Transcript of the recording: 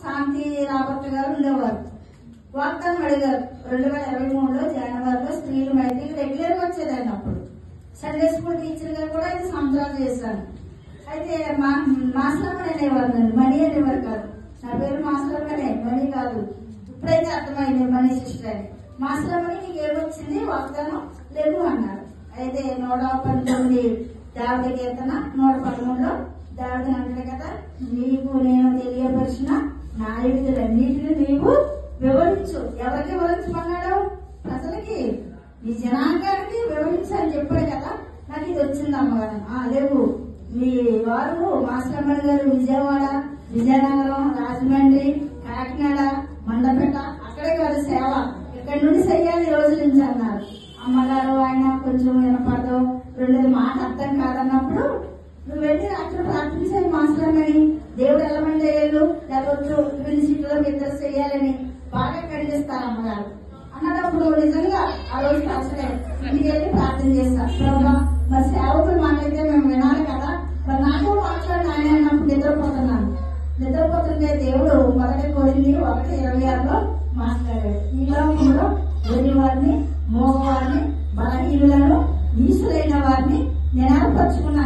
శాంతి Robert గారు ఉండేవారు. వాగ్దానం అడిగారు. 2023లో జనవరిలో స్త్రీల మైత్రికి రెగ్యులర్ గా వచ్చేదాన్ని. అప్పుడు సండే స్కూల్ టీచర్ గా కూడా 5 సంవత్సరాలు చేశాను. అయితే మాస్టర్ అనేవారు, నన్ను మణి అనేవారు కాదు. నా పేరు మాస్టర్ గానే, మణి కాదు. ఇప్పుడైతే అర్థమైంది మణి సిస్టర్ అని. మాస్టర్ మణి నీకు ఏమొచ్చింది, వాగ్దానం లేదు అన్నారు. అయితే 119 దావిద కీర్తన 113లో దావిద అంటాడు కదా, నీకు నేను తెలియపరిచిన నా విధులన్నిటిని నీవు వివరించు. ఎవరికి వివరించమన్నాడు? ప్రజలకి, ఈ జనాంగానికి వివరించని చెప్పాడు కదా. నాకు ఇది వచ్చింది అమ్మగారు. లేవు, మీ వారు మాస్టర్ గారు విజయవాడ, విజయనగరం, రాజమండ్రి, కాకినాడ, మండపేట, అక్కడే కాదు సేవ, ఇక్కడ నుండి చెయ్యాలి రోజు నుంచి అన్నారు. అమ్మగారు ఆయన కొంచెం వినపడదు, రెండోది మాట అర్థం కాదన్నప్పుడు, నువ్వు వెళ్ళి అక్కడ ప్రార్థించాలి మాస్టర్ అని, దేవుడు వెళ్ళమంటే వెళ్ళు, లేకపోతే ప్రిన్సిపల్ ఇద్దరు చెయ్యాలని బాగా కడిగిస్తారు అమ్మగారు అన్నప్పుడు నిజంగా ఆ రోజు అసలే ఇంటికి వెళ్ళి ప్రార్థన చేస్తారు. ప్రభా మరి సేవకులు మాకైతే మేము వినాలి కదా, మరి నాకు మాట్లాడి ఆయన అన్నప్పుడు నిద్రపోతున్నాను. నిద్రపోతుంటే దేవుడు మొదటి కోరింది 1:26లో మాట్లాడాడు. ఈ లోకంలో వెర్రి వారిని, మోగవారిని, బలహీనులను, ఈసులైన వారిని నేను ఏర్పరచుకున్నాను.